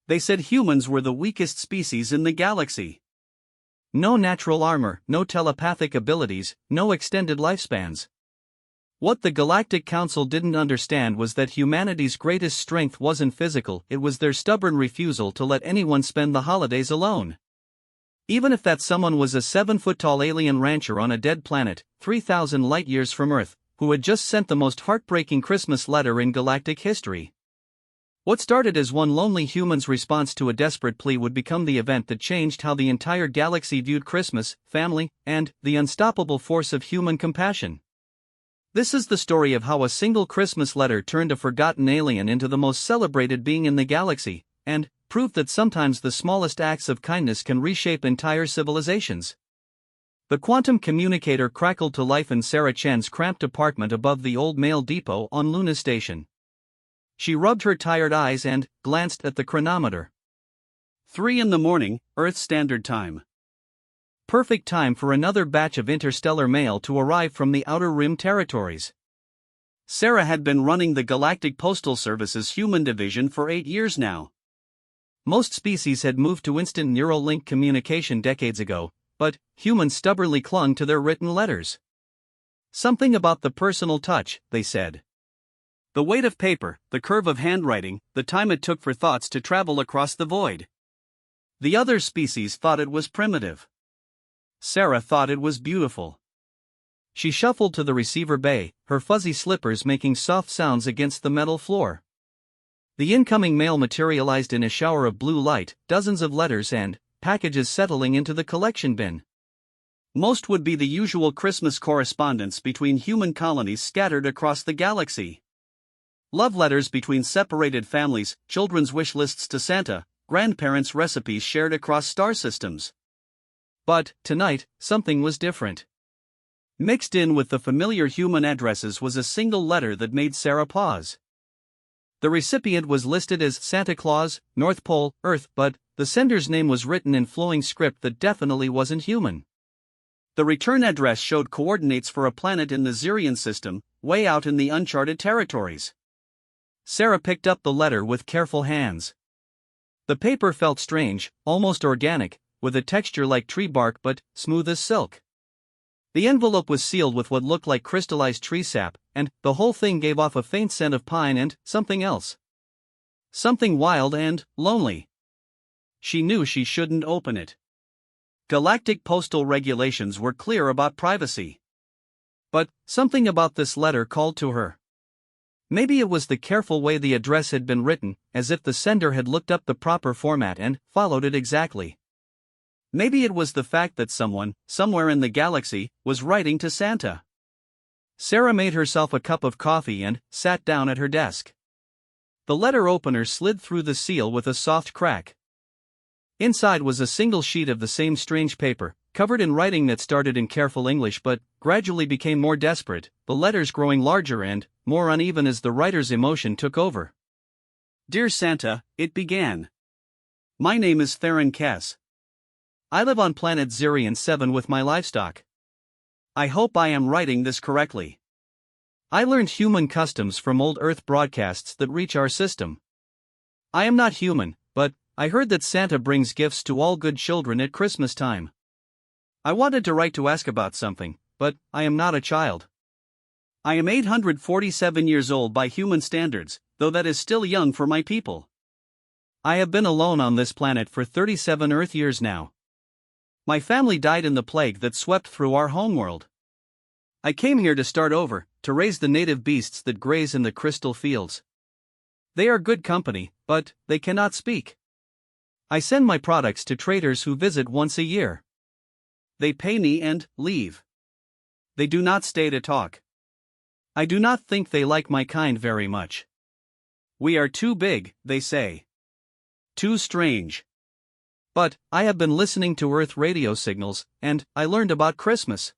They said humans were the weakest species in the galaxy. No natural armor, no telepathic abilities, no extended lifespans. What the Galactic Council didn't understand was that humanity's greatest strength wasn't physical, it was their stubborn refusal to let anyone spend the holidays alone. Even if that someone was a 7-foot-tall alien rancher on a dead planet, 3,000 light-years from Earth, who had just sent the most heartbreaking Christmas letter in galactic history. What started as one lonely human's response to a desperate plea would become the event that changed how the entire galaxy viewed Christmas, family, and the unstoppable force of human compassion. This is the story of how a single Christmas letter turned a forgotten alien into the most celebrated being in the galaxy, and proved that sometimes the smallest acts of kindness can reshape entire civilizations. The quantum communicator crackled to life in Sarah Chen's cramped apartment above the old mail depot on Luna Station. She rubbed her tired eyes and glanced at the chronometer. 3 a.m, Earth Standard Time. Perfect time for another batch of interstellar mail to arrive from the Outer Rim territories. Sarah had been running the Galactic Postal Service's human division for 8 years now. Most species had moved to instant neural link communication decades ago, but humans stubbornly clung to their written letters. Something about the personal touch, they said. The weight of paper, the curve of handwriting, the time it took for thoughts to travel across the void. The other species thought it was primitive. Sarah thought it was beautiful. She shuffled to the receiver bay, her fuzzy slippers making soft sounds against the metal floor. The incoming mail materialized in a shower of blue light, dozens of letters and packages settling into the collection bin. Most would be the usual Christmas correspondence between human colonies scattered across the galaxy. Love letters between separated families, children's wish lists to Santa, grandparents' recipes shared across star systems. But, tonight, something was different. Mixed in with the familiar human addresses was a single letter that made Sarah pause. The recipient was listed as Santa Claus, North Pole, Earth, but the sender's name was written in flowing script that definitely wasn't human. The return address showed coordinates for a planet in the Zirian system, way out in the uncharted territories. Sarah picked up the letter with careful hands. The paper felt strange, almost organic, with a texture like tree bark but smooth as silk. The envelope was sealed with what looked like crystallized tree sap, and the whole thing gave off a faint scent of pine and something else. Something wild and lonely. She knew she shouldn't open it. Galactic postal regulations were clear about privacy. But something about this letter called to her. Maybe it was the careful way the address had been written, as if the sender had looked up the proper format and followed it exactly. Maybe it was the fact that someone, somewhere in the galaxy, was writing to Santa. Sarah made herself a cup of coffee and sat down at her desk. The letter opener slid through the seal with a soft crack. Inside was a single sheet of the same strange paper, covered in writing that started in careful English but gradually became more desperate, the letters growing larger and more uneven as the writer's emotion took over. Dear Santa, it began. My name is Theron Kess. I live on planet Zirian 7 with my livestock. I hope I am writing this correctly. I learned human customs from old Earth broadcasts that reach our system. I am not human, but I heard that Santa brings gifts to all good children at Christmas time. I wanted to write to ask about something, but I am not a child. I am 847 years old by human standards, though that is still young for my people. I have been alone on this planet for 37 Earth years now. My family died in the plague that swept through our homeworld. I came here to start over, to raise the native beasts that graze in the crystal fields. They are good company, but they cannot speak. I send my products to traders who visit once a year. They pay me and leave. They do not stay to talk. I do not think they like my kind very much. We are too big, they say. Too strange. But I have been listening to Earth radio signals, and I learned about Christmas.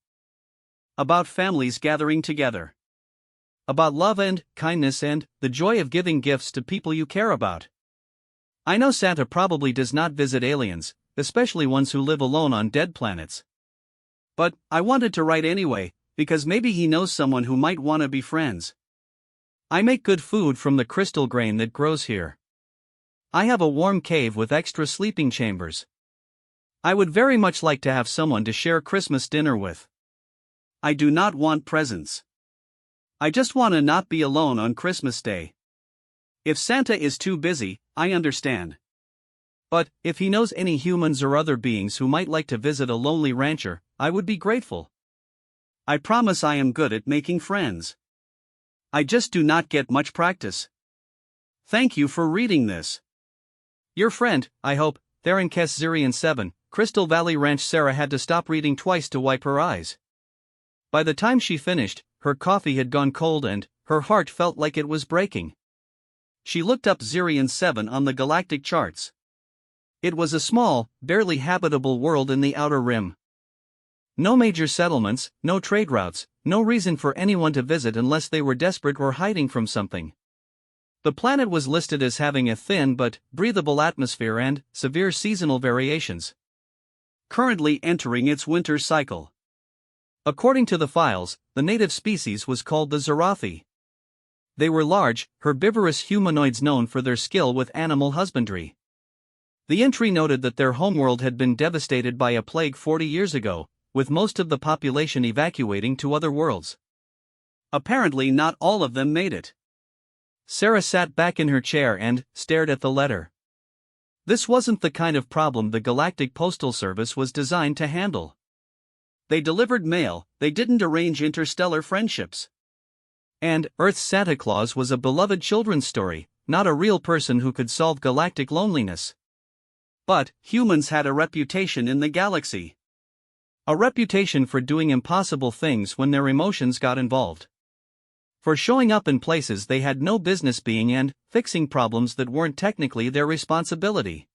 About families gathering together. About love and kindness and the joy of giving gifts to people you care about. I know Santa probably does not visit aliens, especially ones who live alone on dead planets. But I wanted to write anyway, because maybe he knows someone who might want to be friends. I make good food from the crystal grain that grows here. I have a warm cave with extra sleeping chambers. I would very much like to have someone to share Christmas dinner with. I do not want presents. I just want to not be alone on Christmas Day. If Santa is too busy, I understand. But, if he knows any humans or other beings who might like to visit a lonely rancher, I would be grateful. I promise I am good at making friends. I just do not get much practice. Thank you for reading this. Your friend, I hope, Theron Kess Zirian 7, Crystal Valley Ranch. Sarah had to stop reading twice to wipe her eyes. By the time she finished, her coffee had gone cold and her heart felt like it was breaking. She looked up Zirian 7 on the galactic charts. It was a small, barely habitable world in the outer rim. No major settlements, no trade routes, no reason for anyone to visit unless they were desperate or hiding from something. The planet was listed as having a thin but breathable atmosphere and severe seasonal variations. Currently entering its winter cycle. According to the files, the native species was called the Zarathi. They were large, herbivorous humanoids known for their skill with animal husbandry. The entry noted that their homeworld had been devastated by a plague 40 years ago, with most of the population evacuating to other worlds. Apparently not all of them made it. Sarah sat back in her chair and stared at the letter. This wasn't the kind of problem the Galactic Postal Service was designed to handle. They delivered mail, they didn't arrange interstellar friendships. And Earth's Santa Claus was a beloved children's story, not a real person who could solve galactic loneliness. But humans had a reputation in the galaxy. A reputation for doing impossible things when their emotions got involved. For showing up in places they had no business being and fixing problems that weren't technically their responsibility.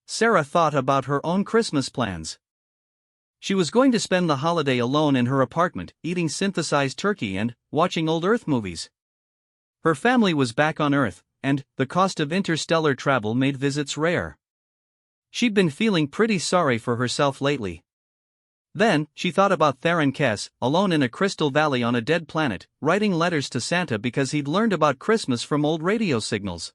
Sarah thought about her own Christmas plans. She was going to spend the holiday alone in her apartment, eating synthesized turkey and watching old Earth movies. Her family was back on Earth, and the cost of interstellar travel made visits rare. She'd been feeling pretty sorry for herself lately. Then, she thought about Theron Kess, alone in a crystal valley on a dead planet, writing letters to Santa because he'd learned about Christmas from old radio signals.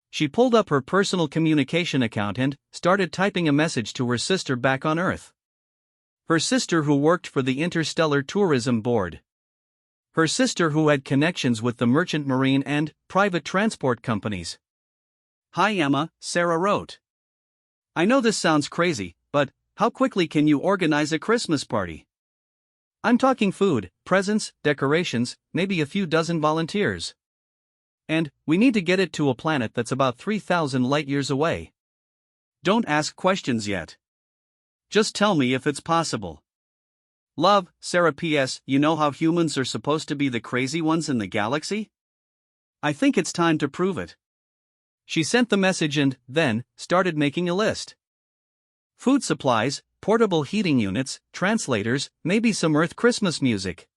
She pulled up her personal communication account and started typing a message to her sister back on Earth. Her sister who worked for the Interstellar Tourism Board. Her sister who had connections with the merchant marine and private transport companies. Hi Emma, Sarah wrote. I know this sounds crazy, but how quickly can you organize a Christmas party? I'm talking food, presents, decorations, maybe a few dozen volunteers. And we need to get it to a planet that's about 3,000 light-years away. Don't ask questions yet. Just tell me if it's possible. Love, Sarah. P.S. You know how humans are supposed to be the crazy ones in the galaxy? I think it's time to prove it. She sent the message and, then, started making a list. Food supplies, portable heating units, translators, maybe some Earth Christmas music.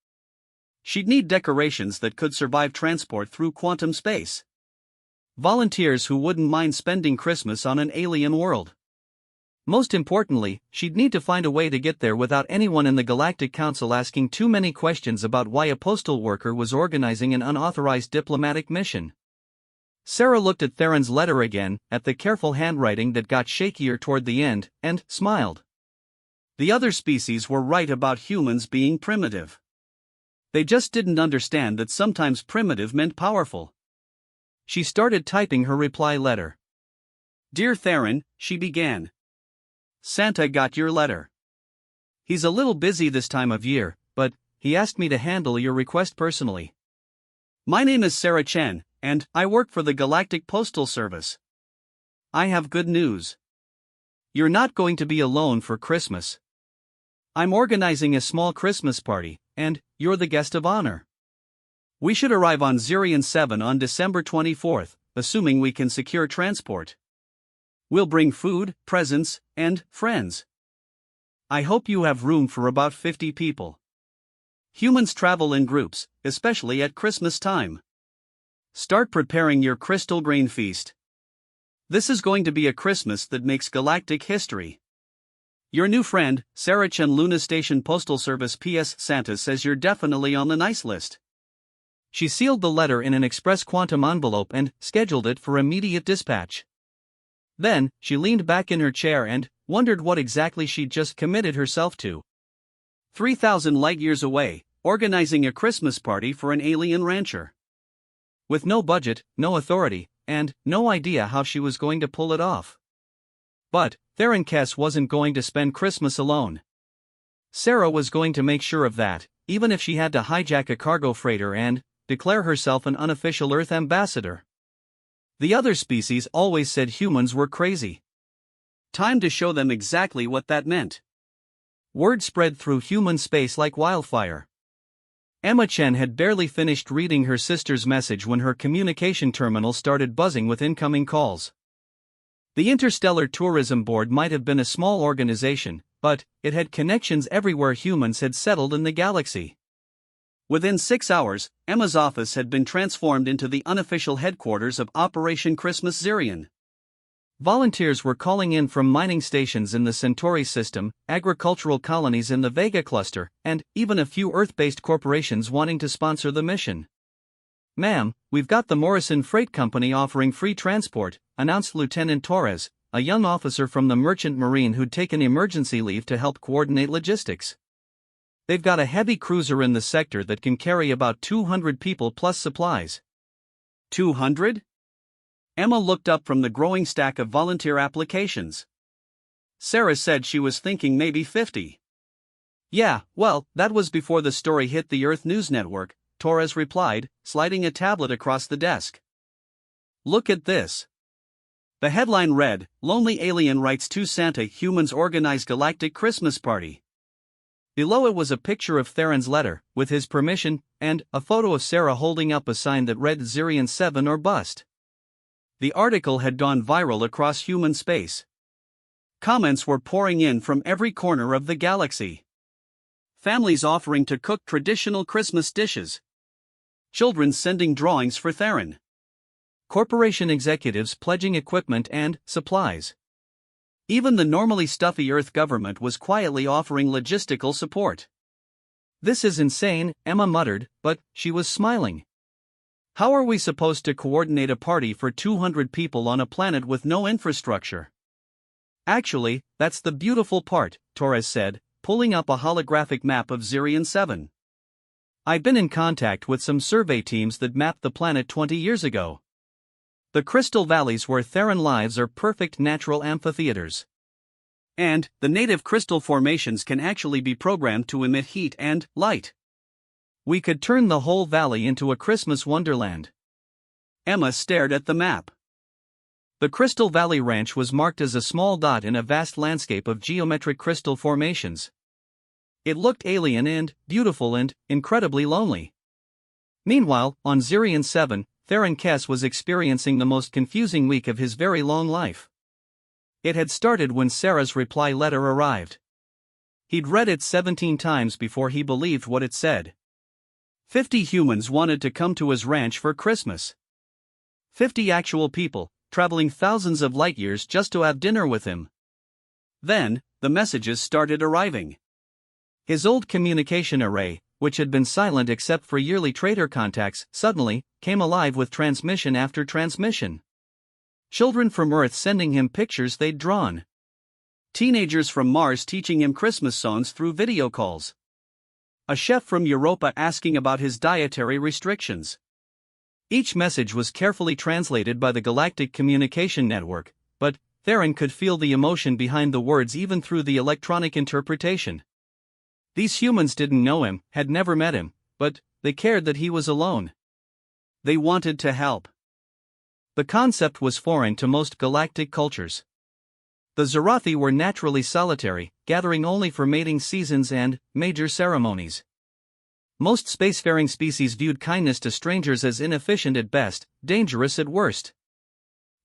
She'd need decorations that could survive transport through quantum space. Volunteers who wouldn't mind spending Christmas on an alien world. Most importantly, she'd need to find a way to get there without anyone in the Galactic Council asking too many questions about why a postal worker was organizing an unauthorized diplomatic mission. Sarah looked at Theron's letter again, at the careful handwriting that got shakier toward the end, and smiled. The other species were right about humans being primitive. They just didn't understand that sometimes primitive meant powerful. She started typing her reply letter. Dear Theron, she began. Santa got your letter. He's a little busy this time of year, but he asked me to handle your request personally. My name is Sarah Chen, and I work for the Galactic Postal Service. I have good news. You're not going to be alone for Christmas. I'm organizing a small Christmas party, and you're the guest of honor. We should arrive on Zirian 7 on December 24th, assuming we can secure transport. We'll bring food, presents, and friends. I hope you have room for about 50 people. Humans travel in groups, especially at Christmas time. Start preparing your crystal grain feast. This is going to be a Christmas that makes galactic history. Your new friend, Sarah Chen. Luna Station Postal Service. P.S. Santa says you're definitely on the nice list. She sealed the letter in an express quantum envelope and scheduled it for immediate dispatch. Then, she leaned back in her chair and wondered what exactly she'd just committed herself to. 3,000 light-years away, organizing a Christmas party for an alien rancher. With no budget, no authority, and no idea how she was going to pull it off. But Theron Kess wasn't going to spend Christmas alone. Sarah was going to make sure of that, even if she had to hijack a cargo freighter and declare herself an unofficial Earth ambassador. The other species always said humans were crazy. Time to show them exactly what that meant. Word spread through human space like wildfire. Emma Chen had barely finished reading her sister's message when her communication terminal started buzzing with incoming calls. The Interstellar Tourism Board might have been a small organization, but it had connections everywhere humans had settled in the galaxy. Within 6 hours, Emma's office had been transformed into the unofficial headquarters of Operation Christmas Xerion. Volunteers were calling in from mining stations in the Centauri system, agricultural colonies in the Vega cluster, and even a few Earth-based corporations wanting to sponsor the mission. "Ma'am, we've got the Morrison Freight Company offering free transport," announced Lieutenant Torres, a young officer from the Merchant Marine who'd taken emergency leave to help coordinate logistics. "They've got a heavy cruiser in the sector that can carry about 200 people plus supplies." 200? Emma looked up from the growing stack of volunteer applications. Sarah said she was thinking maybe 50. "Yeah, well, that was before the story hit the Earth News Network," Torres replied, sliding a tablet across the desk. "Look at this." The headline read, "Lonely Alien Writes to Santa Humans Organize Galactic Christmas Party." Below it was a picture of Theron's letter, with his permission, and a photo of Sarah holding up a sign that read Xerion 7 or bust. The article had gone viral across human space. Comments were pouring in from every corner of the galaxy. Families offering to cook traditional Christmas dishes. Children sending drawings for Theron. Corporation executives pledging equipment and supplies. Even the normally stuffy Earth government was quietly offering logistical support. "This is insane," Emma muttered, but she was smiling. "How are we supposed to coordinate a party for 200 people on a planet with no infrastructure?" "Actually, that's the beautiful part," Torres said, pulling up a holographic map of Xerion 7. "I've been in contact with some survey teams that mapped the planet 20 years ago. The crystal valleys where Theron lives are perfect natural amphitheaters. And the native crystal formations can actually be programmed to emit heat and light. We could turn the whole valley into a Christmas wonderland." Emma stared at the map. The Crystal Valley Ranch was marked as a small dot in a vast landscape of geometric crystal formations. It looked alien and beautiful and incredibly lonely. Meanwhile, on Xerion 7, Theron Kess was experiencing the most confusing week of his very long life. It had started when Sarah's reply letter arrived. He'd read it 17 times before he believed what it said. 50 humans wanted to come to his ranch for Christmas. 50 actual people, traveling thousands of light years just to have dinner with him. Then, the messages started arriving. His old communication array, which had been silent except for yearly trader contacts, suddenly came alive with transmission after transmission. Children from Earth sending him pictures they'd drawn. Teenagers from Mars teaching him Christmas songs through video calls. A chef from Europa asking about his dietary restrictions. Each message was carefully translated by the Galactic Communication Network, but Theron could feel the emotion behind the words even through the electronic interpretation. These humans didn't know him, had never met him, but they cared that he was alone. They wanted to help. The concept was foreign to most galactic cultures. The Zerathi were naturally solitary, gathering only for mating seasons and major ceremonies. Most spacefaring species viewed kindness to strangers as inefficient at best, dangerous at worst.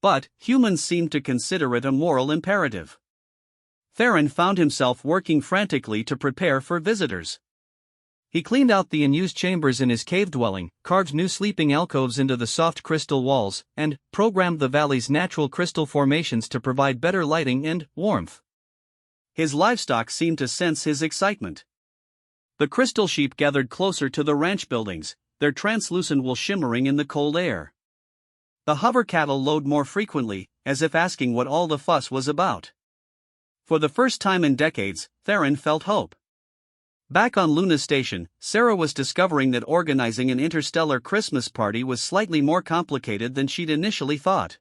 But humans seemed to consider it a moral imperative. Theron found himself working frantically to prepare for visitors. He cleaned out the unused chambers in his cave dwelling, carved new sleeping alcoves into the soft crystal walls, and programmed the valley's natural crystal formations to provide better lighting and warmth. His livestock seemed to sense his excitement. The crystal sheep gathered closer to the ranch buildings, their translucent wool shimmering in the cold air. The hover cattle lowed more frequently, as if asking what all the fuss was about. For the first time in decades, Theron felt hope. Back on Luna Station, Sarah was discovering that organizing an interstellar Christmas party was slightly more complicated than she'd initially thought.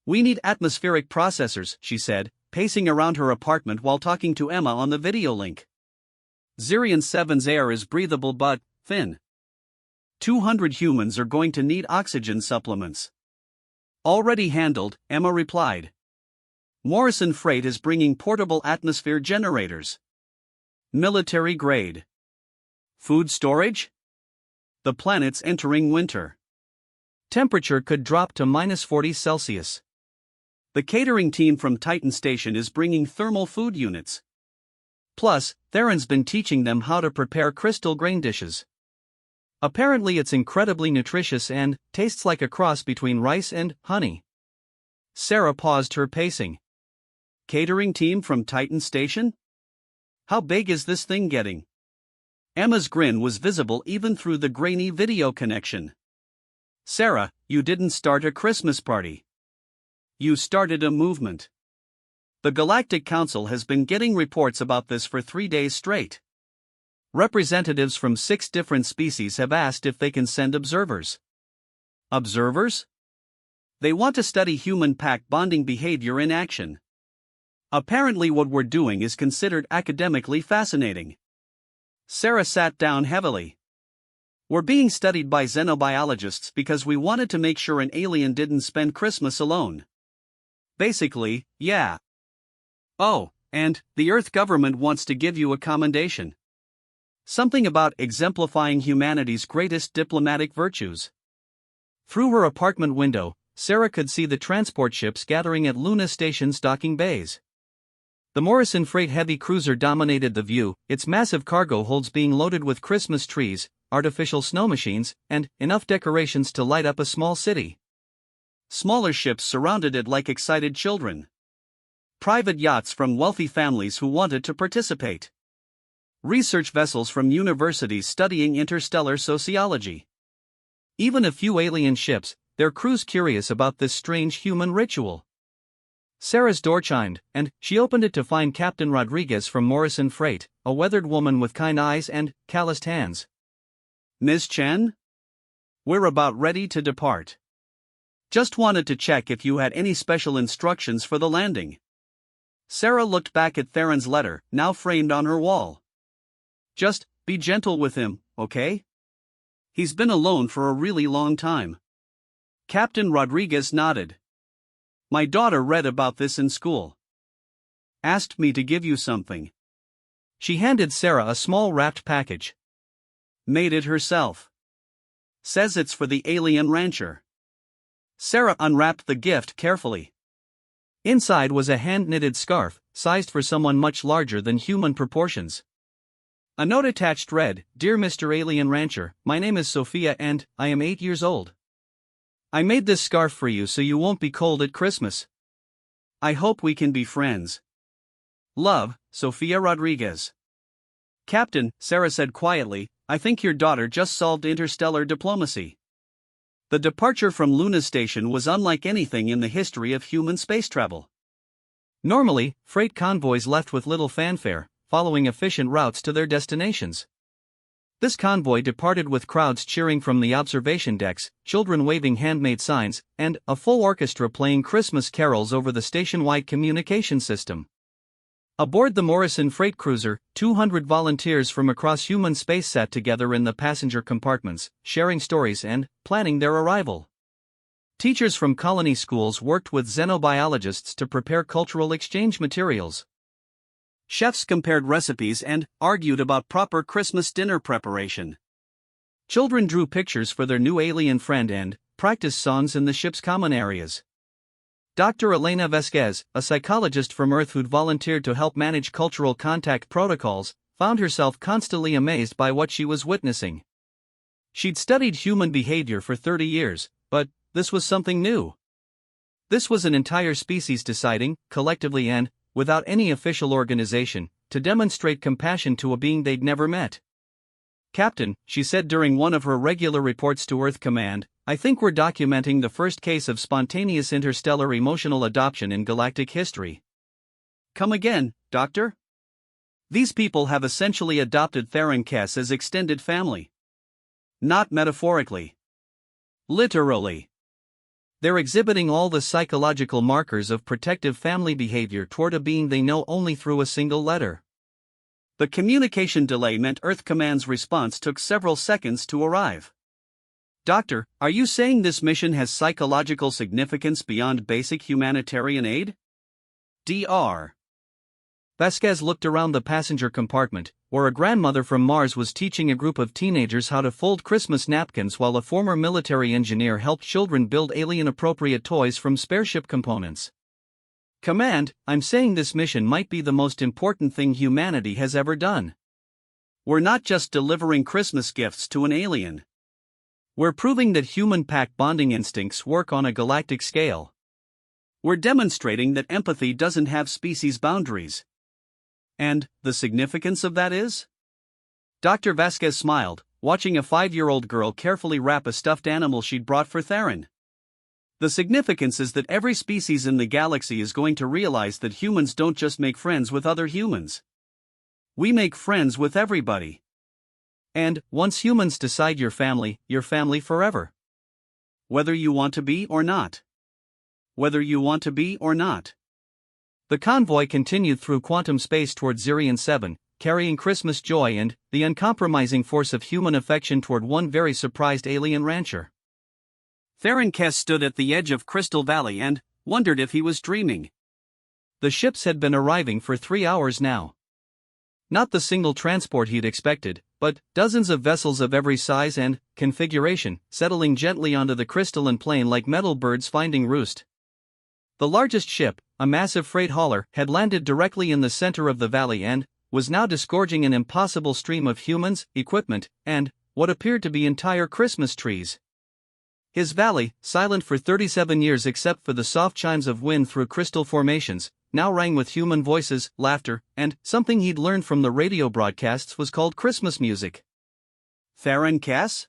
"We need atmospheric processors," she said, pacing around her apartment while talking to Emma on the video link. "Zirion 7's air is breathable but thin. 200 humans are going to need oxygen supplements." "Already handled," Emma replied. "Morrison Freight is bringing portable atmosphere generators. Military grade. Food storage? The planet's entering winter. Temperature could drop to -40°C. The catering team from Titan Station is bringing thermal food units. Plus, Theron's been teaching them how to prepare crystal grain dishes. Apparently it's incredibly nutritious and tastes like a cross between rice and honey." Sarah paused her pacing. "Catering team from Titan Station? How big is this thing getting?" Emma's grin was visible even through the grainy video connection. "Sarah, you didn't start a Christmas party. You started a movement. The Galactic Council has been getting reports about this for 3 days straight. Representatives from 6 different species have asked if they can send observers." "Observers?" "They want to study human pack bonding behavior in action. Apparently what we're doing is considered academically fascinating." Sarah sat down heavily. "We're being studied by xenobiologists because we wanted to make sure an alien didn't spend Christmas alone. Basically, yeah. Oh, and the Earth government wants to give you a commendation. Something about exemplifying humanity's greatest diplomatic virtues." Through her apartment window, Sarah could see the transport ships gathering at Luna Station's docking bays. The Morrison Freight heavy cruiser dominated the view, its massive cargo holds being loaded with Christmas trees, artificial snow machines, and enough decorations to light up a small city. Smaller ships surrounded it like excited children. Private yachts from wealthy families who wanted to participate. Research vessels from universities studying interstellar sociology. Even a few alien ships, their crews curious about this strange human ritual. Sarah's door chimed, and she opened it to find Captain Rodriguez from Morrison Freight, a weathered woman with kind eyes and calloused hands. "Miss Chen? We're about ready to depart. Just wanted to check if you had any special instructions for the landing." Sarah looked back at Theron's letter, now framed on her wall. "Just be gentle with him, okay? He's been alone for a really long time." Captain Rodriguez nodded. "My daughter read about this in school. Asked me to give you something." She handed Sarah a small wrapped package. "Made it herself. Says it's for the alien rancher." Sarah unwrapped the gift carefully. Inside was a hand-knitted scarf, sized for someone much larger than human proportions. A note attached read, "Dear Mr. Alien Rancher, my name is Sophia and I am 8 years old. I made this scarf for you so you won't be cold at Christmas. I hope we can be friends. Love, Sophia Rodriguez." "Captain," Sarah said quietly, "I think your daughter just solved interstellar diplomacy." The departure from Luna Station was unlike anything in the history of human space travel. Normally, freight convoys left with little fanfare, following efficient routes to their destinations. This convoy departed with crowds cheering from the observation decks, children waving handmade signs, and a full orchestra playing Christmas carols over the station-wide communication system. Aboard the Morrison Freight cruiser, 200 volunteers from across human space sat together in the passenger compartments, sharing stories and planning their arrival. Teachers from colony schools worked with xenobiologists to prepare cultural exchange materials. Chefs compared recipes and argued about proper Christmas dinner preparation. Children drew pictures for their new alien friend and practiced songs in the ship's common areas. Dr. Elena Vesquez, a psychologist from Earth who'd volunteered to help manage cultural contact protocols, found herself constantly amazed by what she was witnessing. She'd studied human behavior for 30 years, but this was something new. This was an entire species deciding, collectively and without any official organization, to demonstrate compassion to a being they'd never met. "Captain," she said during one of her regular reports to Earth Command, "I think we're documenting the first case of spontaneous interstellar emotional adoption in galactic history." "Come again, Doctor?" "These people have essentially adopted Theron Kess as extended family. Not metaphorically. Literally. They're exhibiting all the psychological markers of protective family behavior toward a being they know only through a single letter." The communication delay meant Earth Command's response took several seconds to arrive. "Doctor, are you saying this mission has psychological significance beyond basic humanitarian aid?" Dr. Vasquez looked around the passenger compartment, where a grandmother from Mars was teaching a group of teenagers how to fold Christmas napkins while a former military engineer helped children build alien-appropriate toys from spaceship components. "Command, I'm saying this mission might be the most important thing humanity has ever done. We're not just delivering Christmas gifts to an alien. We're proving that human pack bonding instincts work on a galactic scale. We're demonstrating that empathy doesn't have species boundaries. And the significance of that is?" Dr. Vasquez smiled, watching a 5-year-old girl carefully wrap a stuffed animal she'd brought for Theron. "The significance is that every species in the galaxy is going to realize that humans don't just make friends with other humans. We make friends with everybody. And, once humans decide you're family forever. Whether you want to be or not. Whether you want to be or not." The convoy continued through quantum space toward Zirion 7, carrying Christmas joy and the uncompromising force of human affection toward one very surprised alien rancher. Theron Kess stood at the edge of Crystal Valley and wondered if he was dreaming. The ships had been arriving for 3 hours now. Not the single transport he'd expected, but dozens of vessels of every size and configuration, settling gently onto the crystalline plain like metal birds finding roost. The largest ship, a massive freight hauler, had landed directly in the center of the valley and was now disgorging an impossible stream of humans, equipment, and what appeared to be entire Christmas trees. His valley, silent for 37 years except for the soft chimes of wind through crystal formations, now rang with human voices, laughter, and something he'd learned from the radio broadcasts was called Christmas music. "Theron Kess?"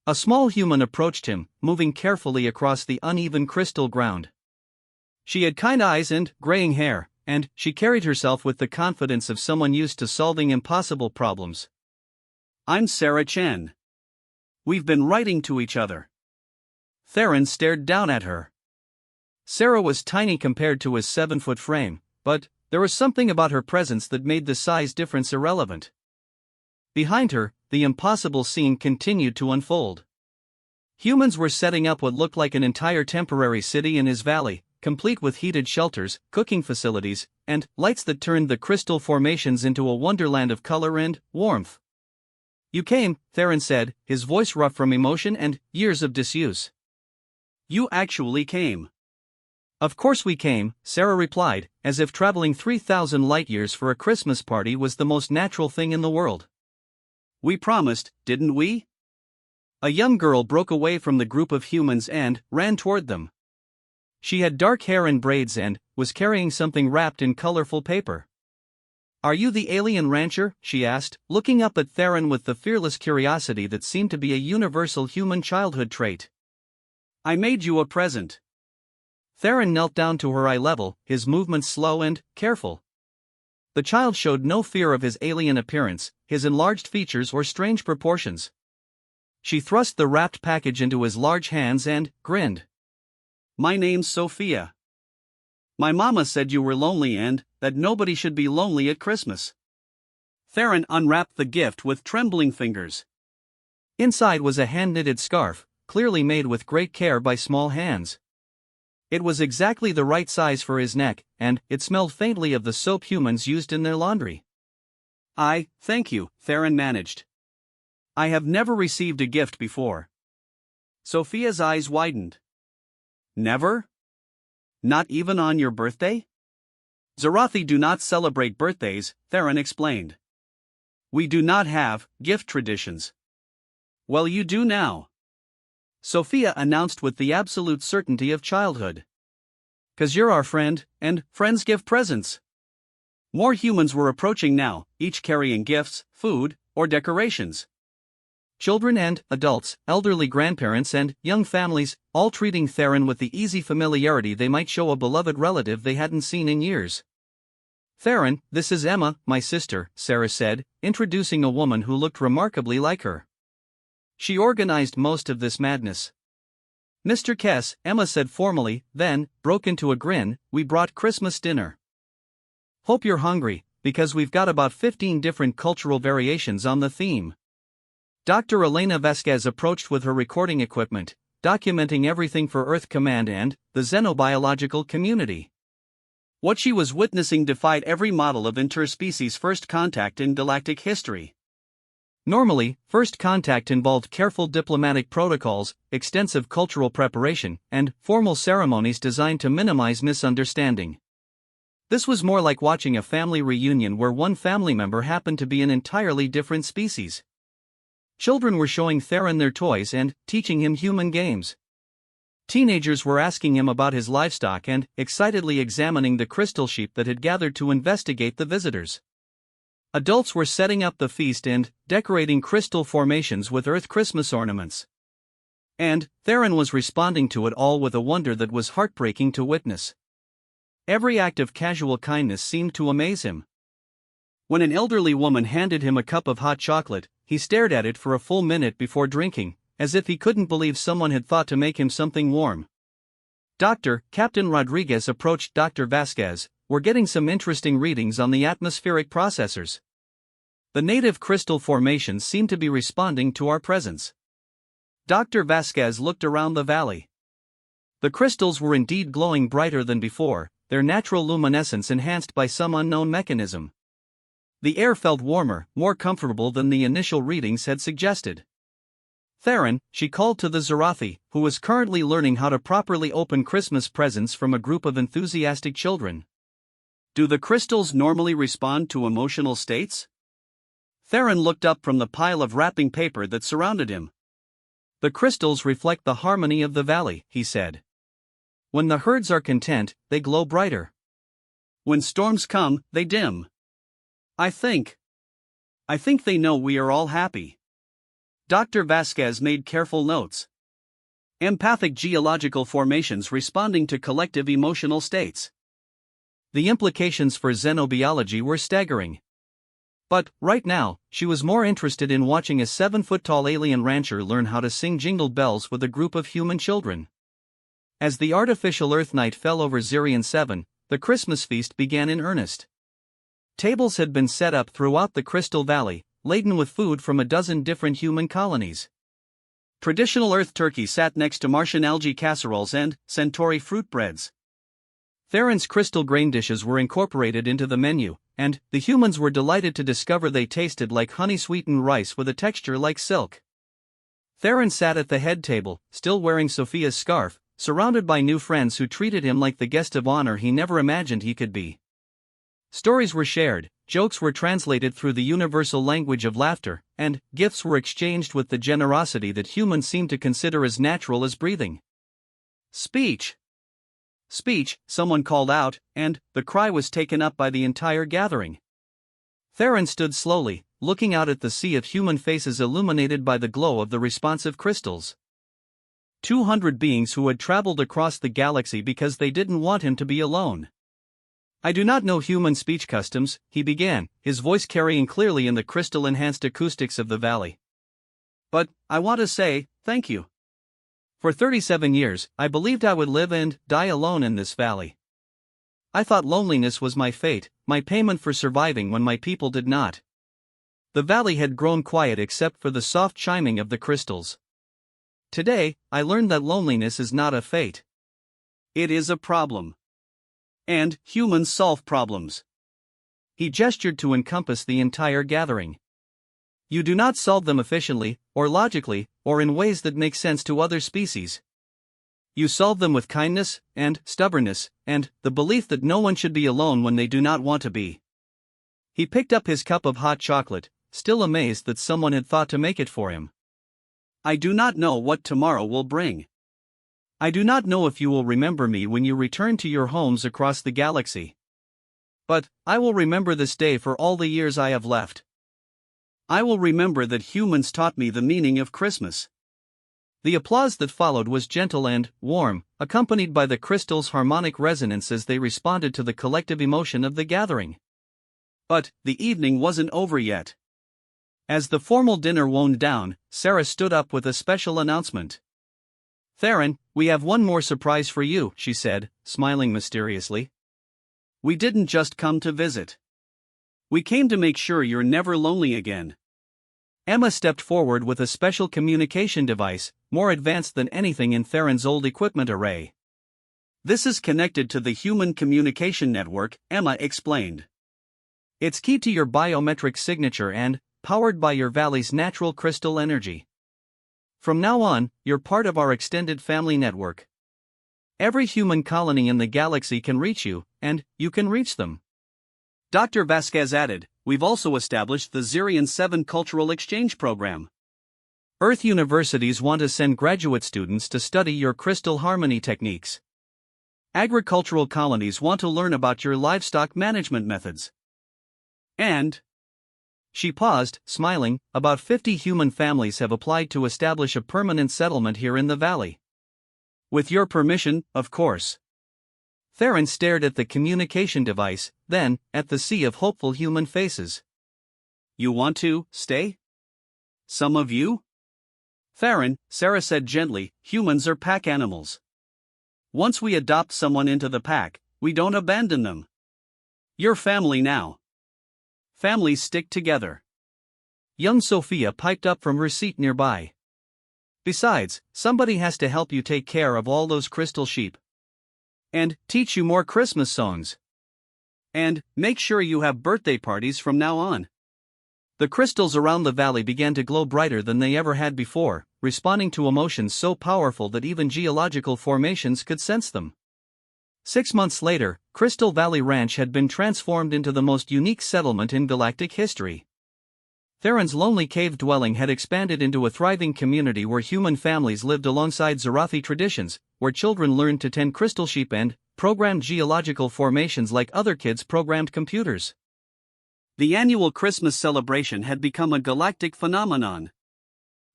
A small human approached him, moving carefully across the uneven crystal ground. She had kind eyes and graying hair, and she carried herself with the confidence of someone used to solving impossible problems. "I'm Sarah Chen. We've been writing to each other." Theron stared down at her. Sarah was tiny compared to his 7-foot frame, but there was something about her presence that made the size difference irrelevant. Behind her, the impossible scene continued to unfold. Humans were setting up what looked like an entire temporary city in his valley, complete with heated shelters, cooking facilities, and lights that turned the crystal formations into a wonderland of color and warmth. "You came," Theron said, his voice rough from emotion and years of disuse. "You actually came." "Of course we came," Sarah replied, as if traveling 3,000 light-years for a Christmas party was the most natural thing in the world. "We promised, didn't we?" A young girl broke away from the group of humans and ran toward them. She had dark hair and braids and was carrying something wrapped in colorful paper. "Are you the alien rancher?" she asked, looking up at Theron with the fearless curiosity that seemed to be a universal human childhood trait. "I made you a present." Theron knelt down to her eye level, his movements slow and careful. The child showed no fear of his alien appearance, his enlarged features or strange proportions. She thrust the wrapped package into his large hands and grinned. "My name's Sophia. My mama said you were lonely and that nobody should be lonely at Christmas." Theron unwrapped the gift with trembling fingers. Inside was a hand-knitted scarf, clearly made with great care by small hands. It was exactly the right size for his neck, and it smelled faintly of the soap humans used in their laundry. Thank you," Theron managed. "I have never received a gift before." Sophia's eyes widened. "Never? Not even on your birthday?" "Zarathi do not celebrate birthdays," Theron explained. "We do not have gift traditions." "Well, you do now," Sophia announced with the absolute certainty of childhood. "'Cause you're our friend, and friends give presents." More humans were approaching now, each carrying gifts, food, or decorations. Children and adults, elderly grandparents and young families, all treating Theron with the easy familiarity they might show a beloved relative they hadn't seen in years. "Theron, this is Emma, my sister," Sarah said, introducing a woman who looked remarkably like her. She organized most of this madness. "Mr. Kess," Emma said formally, then broke into a grin, "we brought Christmas dinner. Hope you're hungry, because we've got about 15 different cultural variations on the theme." Dr. Elena Vasquez approached with her recording equipment, documenting everything for Earth Command and the xenobiological community. What she was witnessing defied every model of interspecies first contact in galactic history. Normally, first contact involved careful diplomatic protocols, extensive cultural preparation, and formal ceremonies designed to minimize misunderstanding. This was more like watching a family reunion where one family member happened to be an entirely different species. Children were showing Theron their toys and teaching him human games. Teenagers were asking him about his livestock and excitedly examining the crystal sheep that had gathered to investigate the visitors. Adults were setting up the feast and decorating crystal formations with Earth Christmas ornaments. And Theron was responding to it all with a wonder that was heartbreaking to witness. Every act of casual kindness seemed to amaze him. When an elderly woman handed him a cup of hot chocolate, he stared at it for a full minute before drinking, as if he couldn't believe someone had thought to make him something warm. Captain Rodriguez approached Dr. Vasquez. "We're getting some interesting readings on the atmospheric processors. The native crystal formations seem to be responding to our presence." Dr. Vasquez looked around the valley. The crystals were indeed glowing brighter than before, their natural luminescence enhanced by some unknown mechanism. The air felt warmer, more comfortable than the initial readings had suggested. "Theron," she called to the Zarathi, who was currently learning how to properly open Christmas presents from a group of enthusiastic children. "Do the crystals normally respond to emotional states?" Theron looked up from the pile of wrapping paper that surrounded him. "The crystals reflect the harmony of the valley," he said. "When the herds are content, they glow brighter. When storms come, they dim. I think they know we are all happy." Dr. Vasquez made careful notes. Empathic geological formations responding to collective emotional states. The implications for xenobiology were staggering. But, right now, she was more interested in watching a 7-foot-tall alien rancher learn how to sing jingle bells with a group of human children. As the artificial Earth night fell over Zirion 7, the Christmas feast began in earnest. Tables had been set up throughout the Crystal Valley, laden with food from a dozen different human colonies. Traditional Earth turkey sat next to Martian algae casseroles and Centauri fruit breads. Theron's crystal grain dishes were incorporated into the menu, and the humans were delighted to discover they tasted like honey-sweetened rice with a texture like silk. Theron sat at the head table, still wearing Sophia's scarf, surrounded by new friends who treated him like the guest of honor he never imagined he could be. Stories were shared, jokes were translated through the universal language of laughter, and gifts were exchanged with the generosity that humans seem to consider as natural as breathing. "Speech! Speech!" someone called out, and the cry was taken up by the entire gathering. Theron stood slowly, looking out at the sea of human faces illuminated by the glow of the responsive crystals. 200 beings who had traveled across the galaxy because they didn't want him to be alone. "I do not know human speech customs," he began, his voice carrying clearly in the crystal-enhanced acoustics of the valley. "But I want to say, thank you. For 37 years, I believed I would live and die alone in this valley. I thought loneliness was my fate, my payment for surviving when my people did not." The valley had grown quiet except for the soft chiming of the crystals. "Today, I learned that loneliness is not a fate. It is a problem. And humans solve problems." He gestured to encompass the entire gathering. "You do not solve them efficiently, or logically, or in ways that make sense to other species. You solve them with kindness, and stubbornness, and the belief that no one should be alone when they do not want to be." He picked up his cup of hot chocolate, still amazed that someone had thought to make it for him. "I do not know what tomorrow will bring. I do not know if you will remember me when you return to your homes across the galaxy. But I will remember this day for all the years I have left. I will remember that humans taught me the meaning of Christmas. The applause that followed was gentle and warm, accompanied by the crystal's harmonic resonance as they responded to the collective emotion of the gathering. But the evening wasn't over yet. As the formal dinner wound down, Sarah stood up with a special announcement. "Theron, we have one more surprise for you," she said, smiling mysteriously. "We didn't just come to visit. We came to make sure you're never lonely again." Emma stepped forward with a special communication device, more advanced than anything in Theron's old equipment array. "This is connected to the Human Communication Network," Emma explained. "It's key to your biometric signature and powered by your valley's natural crystal energy. From now on, you're part of our extended family network. Every human colony in the galaxy can reach you, and you can reach them." Dr. Vasquez added, "We've also established the Zirian 7 Cultural Exchange Program. Earth universities want to send graduate students to study your crystal harmony techniques. Agricultural colonies want to learn about your livestock management methods. And..." She paused, smiling, "about 50 human families have applied to establish a permanent settlement here in the valley. With your permission, of course." Theron stared at the communication device, then at the sea of hopeful human faces. "You want to stay? Some of you?" "Theron," Sarah said gently, "humans are pack animals. Once we adopt someone into the pack, we don't abandon them. You're family now. Families stick together." Young Sophia piped up from her seat nearby. "Besides, somebody has to help you take care of all those crystal sheep. And teach you more Christmas songs. And make sure you have birthday parties from now on." The crystals around the valley began to glow brighter than they ever had before, responding to emotions so powerful that even geological formations could sense them. 6 months later, Crystal Valley Ranch had been transformed into the most unique settlement in galactic history. Theron's lonely cave dwelling had expanded into a thriving community where human families lived alongside Zarathi traditions, where children learned to tend crystal sheep and programmed geological formations like other kids programmed computers. The annual Christmas celebration had become a galactic phenomenon.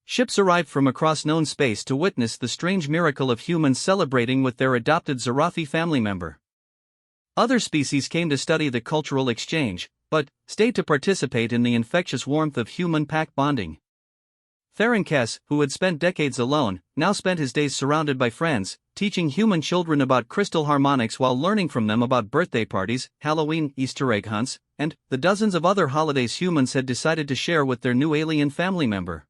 Ships arrived from across known space to witness the strange miracle of humans celebrating with their adopted Zarathi family member. Other species came to study the cultural exchange, but stayed to participate in the infectious warmth of human pack bonding. Theron Kess, who had spent decades alone, now spent his days surrounded by friends, teaching human children about crystal harmonics while learning from them about birthday parties, Halloween, Easter egg hunts, and the dozens of other holidays humans had decided to share with their new alien family member.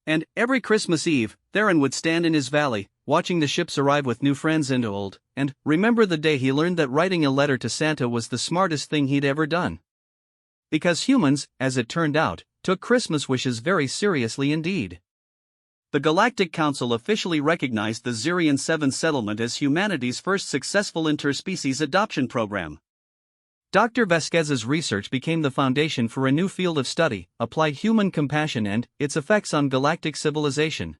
And every Christmas Eve, Theron would stand in his valley, watching the ships arrive with new friends and old, and remember the day he learned that writing a letter to Santa was the smartest thing he'd ever done. Because humans, as it turned out, took Christmas wishes very seriously indeed. The Galactic Council officially recognized the Zirian 7 settlement as humanity's first successful interspecies adoption program. Dr. Vasquez's research became the foundation for a new field of study, applied human compassion and its effects on galactic civilization.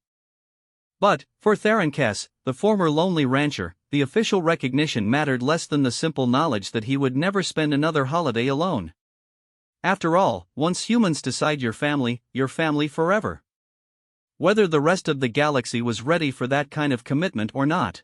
But, for Theron Kess, the former lonely rancher, the official recognition mattered less than the simple knowledge that he would never spend another holiday alone. After all, once humans decide you're family forever. Whether the rest of the galaxy was ready for that kind of commitment or not.